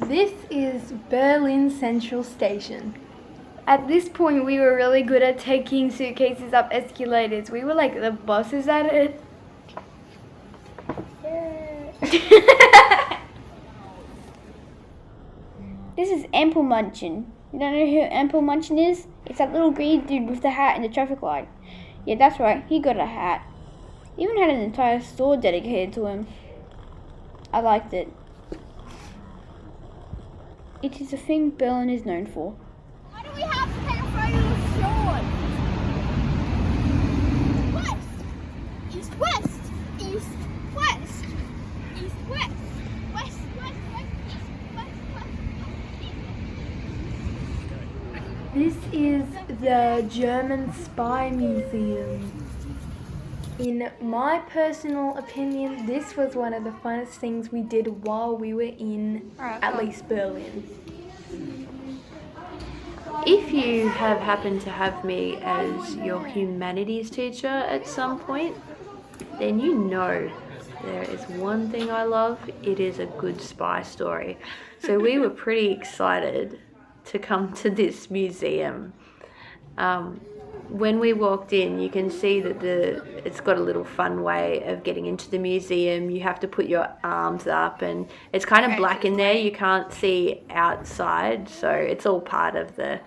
This is Berlin Central Station. At this point, we were really good at taking suitcases up escalators. We were like the bosses at it. This is Ample Munchin. You don't know who Ample Munchin is? It's that little green dude with the hat in the traffic light. Yeah, that's right, he got a hat. Even had an entire store dedicated to him. I liked it. It is a thing Berlin is known for. Why do we have to take a photo of short? West, east, west, east, west, east, west, west, west, west, east, west, west, east. This is the German Spy Museum. In my personal opinion, this was one of the funnest things we did while we were in at least Berlin. If you have happened to have me as your humanities teacher at some point, then you know there is one thing I love. It is a good spy story. So we were pretty excited to come to this museum. When we walked in, you can see that it's got a little fun way of getting into the museum. You have to put your arms up, and it's kind of black in there. You can't see outside, so it's all part of the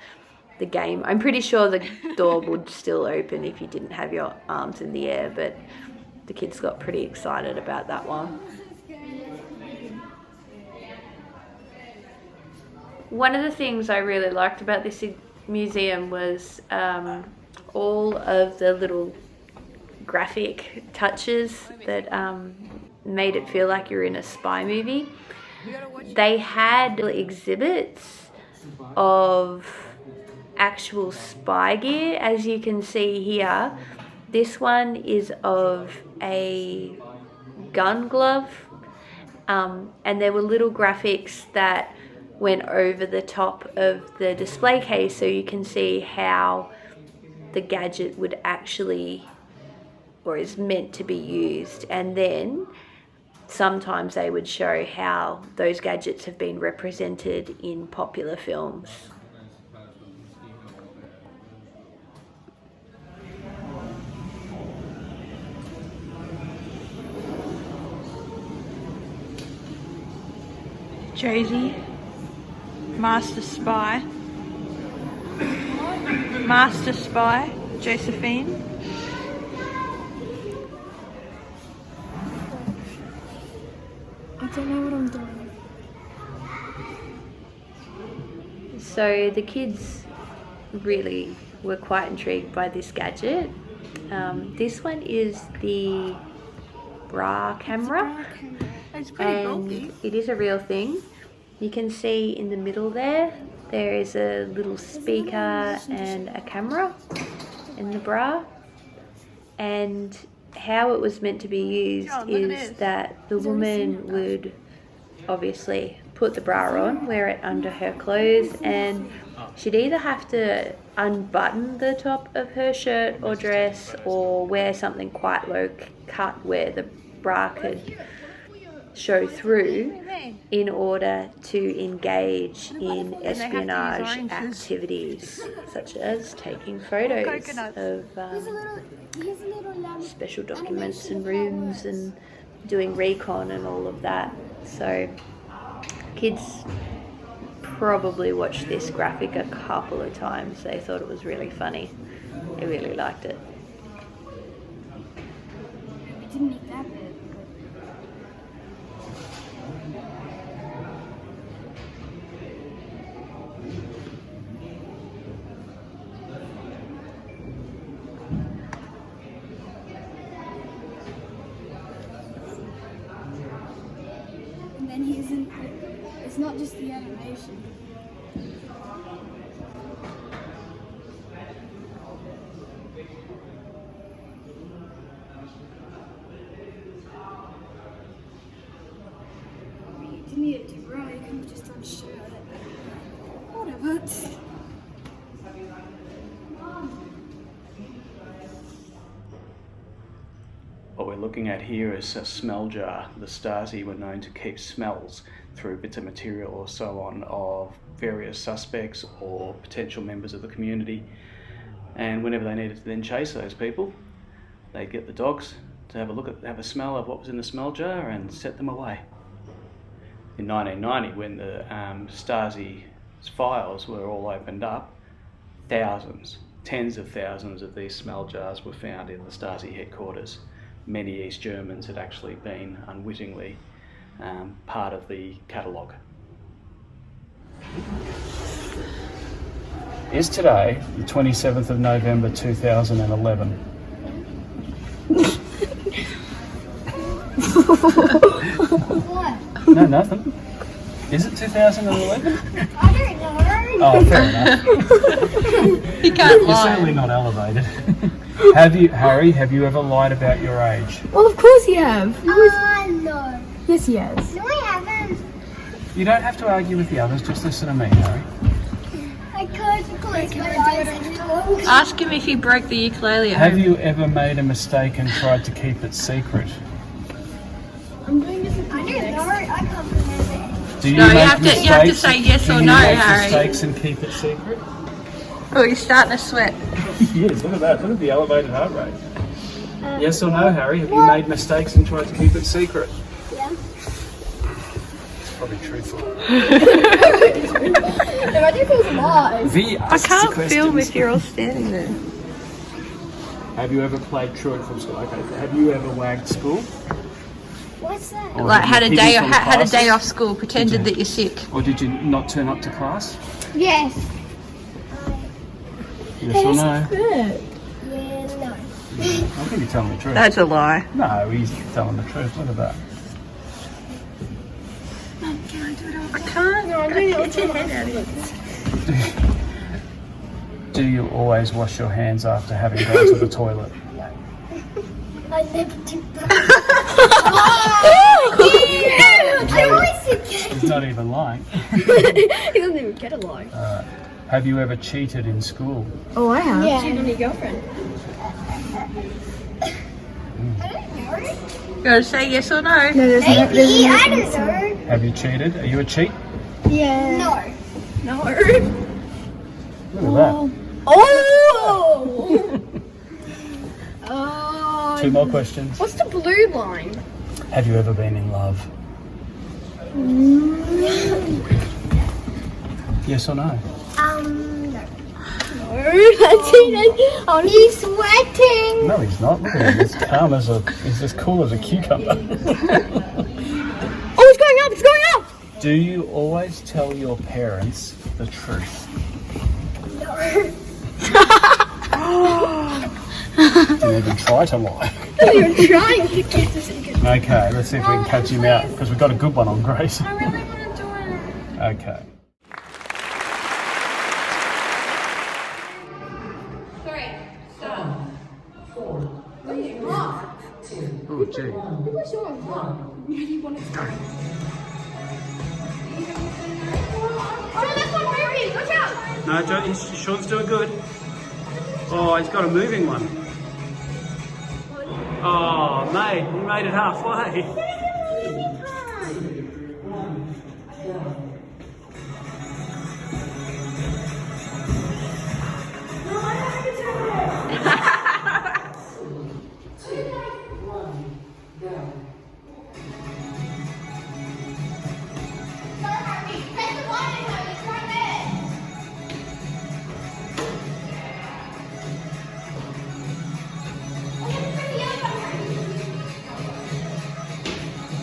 game. I'm pretty sure the door would still open if you didn't have your arms in the air, but the kids got pretty excited about that one. One of the things I really liked about this museum was all of the little graphic touches that made it feel like you're in a spy movie. They had exhibits of actual spy gear, as you can see here. This one is of a gun glove, and there were little graphics that went over the top of the display case, so you can see how the gadget would actually, or is meant to be used. And then sometimes they would show how those gadgets have been represented in popular films. Josie, Master Spy, Master Spy, Josephine. I don't know what I'm doing. So the kids really were quite intrigued by this gadget. This one is the bra camera. It's pretty And bulky. it is a real thing. You can see in the middle there is a little speaker and a camera in the bra. And how it was meant to be used is that the woman would obviously put the bra on, wear it under her clothes, and she'd either have to unbutton the top of her shirt or dress, or wear something quite low cut where the bra could show through in order to engage in espionage activities, such as taking photos of special documents and rooms and doing recon and all of that. So kids probably watched this graphic a couple of times. They thought it was really funny. They really liked it. I didn't eat that bit. And then it's not just the animation. You didn't need it to grow, you could have just done shit at it. Whatever. What we're looking at here is a smell jar. The Stasi were known to keep smells through bits of material or so on of various suspects or potential members of the community. And whenever they needed to then chase those people, they'd get the dogs to have a smell of what was in the smell jar and set them away. In 1990, when the Stasi's files were all opened up, thousands, tens of thousands of these smell jars were found in the Stasi headquarters. Many East Germans had actually been unwittingly part of the catalogue. Is today the 27th of November 2011? What? No, nothing. Is it 2011? I don't know. Oh, fair enough. He can't You're lie. certainly not elevated. Harry, have you ever lied about your age? Well, of course you have. No. Yes, he has. No, I haven't. You don't have to argue with the others, just listen to me, Harry. I could close my eyes and talk. Ask him if he broke the ukulele at Have home. you ever made a mistake and tried to keep it secret? I don't know. I can't remember. Do you No, you make have to- you have to say yes do or you no, make Harry. mistakes and keep it secret? Oh, he's starting to sweat. Yes, look at that. Look at the elevated heart rate. Yes or no, Harry? Have you made mistakes and tried to keep it secret? Yeah. It's probably truthful. Imagine if it was live. V I can't film if you're all standing there. Have you ever played true and false? Okay. Have you ever wagged school? What's that? Or Like have had you a hidden day, from had a day classes? off school, pretended Did you? that you're sick. Or did you not turn up to class? Yes. Yes or no? Yeah, no. I think you're telling the truth. That's a lie. No, he's telling the truth. Look at that. I can't. No, I'm doing it. Get your head out of it. Do you always wash your hands after having gone to the toilet? I never do that. I always forget. He's not even lying. He doesn't even get a lie. Have you ever cheated in school? Oh, I have. Yeah. Cheated on your girlfriend. I don't know. You gotta say yes or no. No, there's no. Maybe. I don't know. Have you cheated? Are you a cheat? Yeah. No. No. Look at that. Oh! Oh. 2 more questions. What's the blue line? Have you ever been in love? Yes or no? No. Oh, He's sweating. No, he's not. Look at him. He's calm as he's as cool as a cucumber. Oh, it's going up! It's going up! Do you always tell your parents the truth? Don't even try to lie. You're trying to keep the secret. Okay, let's see if we can catch him out because we've got a good one on Grace. I really want to do it. Okay. Oh, gee. Oh, that's not moving. Watch out. No, Sean's doing good. Oh, he's got a moving one. Oh, mate, he made it halfway.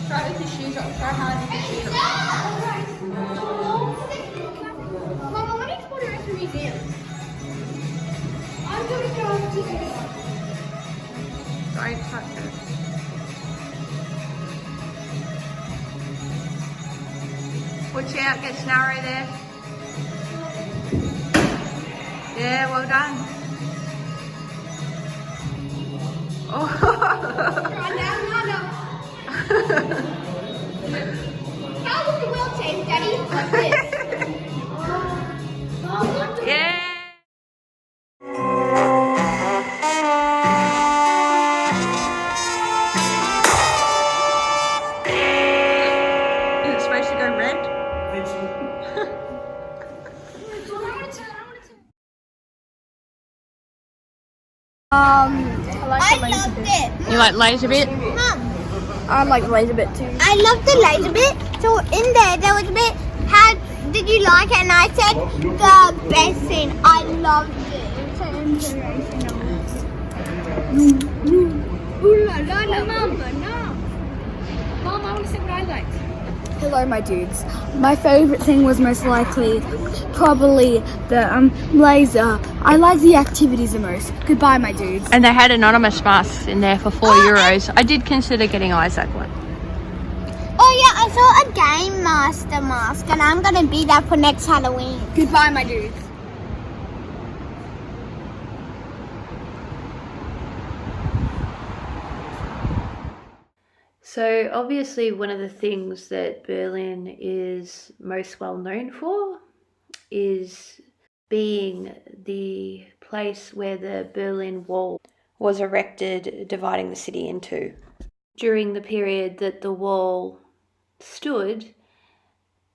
Try with your shoes on. Try hard with your shoes on. Mom, I want to explore the rest of the museum. I'm going to go to the Don't touch it. Watch out, gets narrow there. Yeah, well done. Oh. How would the world taste, Daddy? Like this. Yeah. Is it supposed to go red? I loved it. You like laser bit? Mum, I like the laser bit too. I loved the laser bit. So in there was a bit, how did you like it? And I said the best thing. I loved it. It's so inspirational. Ooh la la la, Mum. Mom, I want to say what I liked. Hello, my dudes. My favourite thing was most likely probably the laser. I like the activities the most. Goodbye, my dudes. And they had anonymous masks in there for €4. I did consider getting Isaac one. Oh yeah, I saw a Game Master mask, and I'm gonna be that for next Halloween. Goodbye, my dudes. So obviously one of the things that Berlin is most well known for is being the place where the Berlin Wall was erected, dividing the city in two. During the period that the wall stood,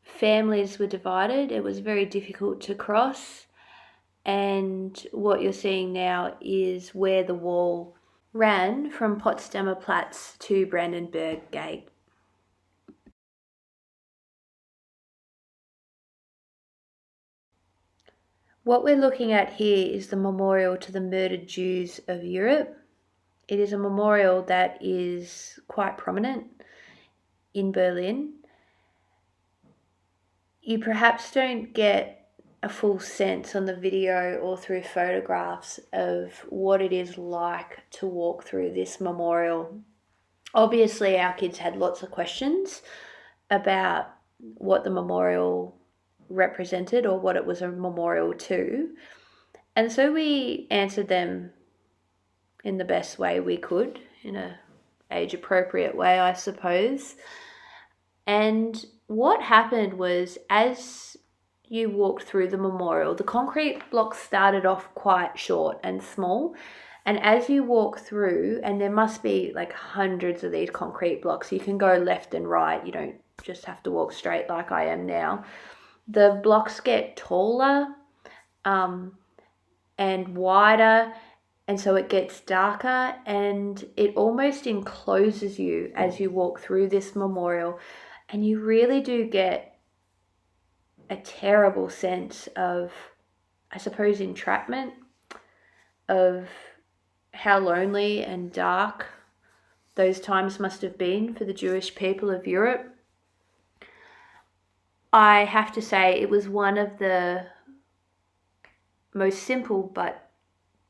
families were divided. It was very difficult to cross. And what you're seeing now is where the wall ran from Potsdamer Platz to Brandenburg Gate. What we're looking at here is the memorial to the murdered Jews of Europe. It is a memorial that is quite prominent in Berlin. You perhaps don't get a full sense on the video or through photographs of what it is like to walk through this memorial. Obviously, our kids had lots of questions about what the memorial represented or what it was a memorial to. And so we answered them in the best way we could, in a age-appropriate way, I suppose. And what happened was, as you walked through the memorial, the concrete blocks started off quite short and small. And as you walk through, and there must be like hundreds of these concrete blocks, you can go left and right. You don't just have to walk straight like I am now. The blocks get taller and wider, and so it gets darker, and it almost encloses you as you walk through this memorial. And you really do get a terrible sense of, I suppose, entrapment, of how lonely and dark those times must have been for the Jewish people of Europe. I have to say it was one of the most simple but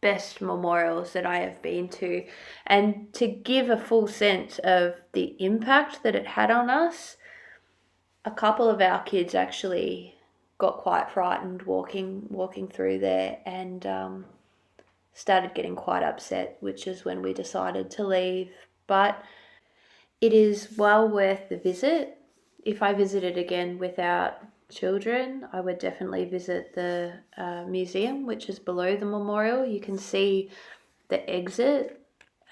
best memorials that I have been to. And to give a full sense of the impact that it had on us, a couple of our kids actually got quite frightened walking through there and started getting quite upset, which is when we decided to leave. But it is well worth the visit. If I visited again without children, I would definitely visit the museum, which is below the memorial. You can see the exit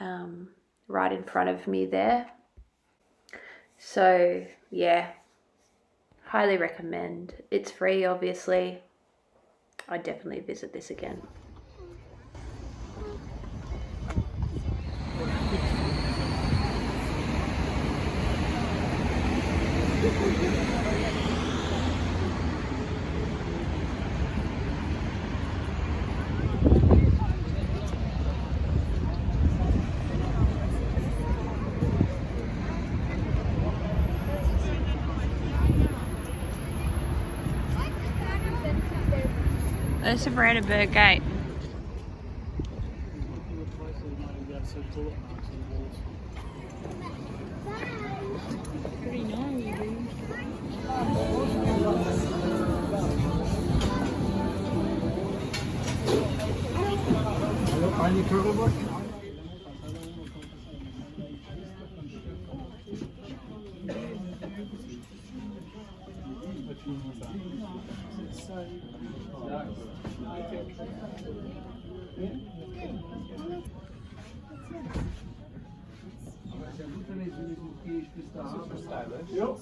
right in front of me there. So yeah, highly recommend. It's free, obviously. I'd definitely visit this again. That's the Brandenburg Gate. Ja,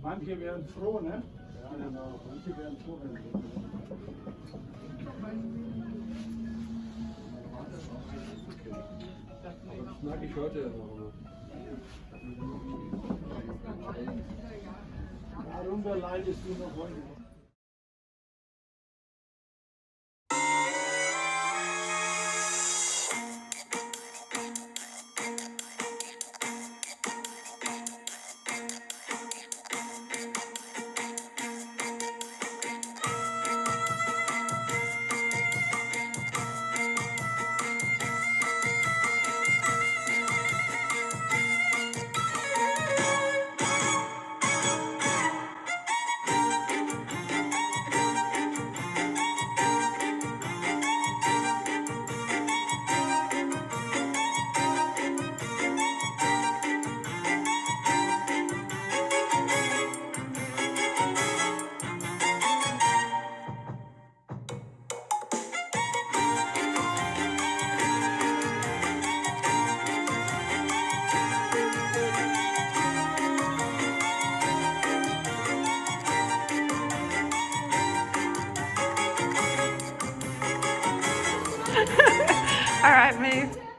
manche wären froh, ne? Manche wären froh, wenn Mag ich heute aber. Darunter leidest du noch heute. All right, move.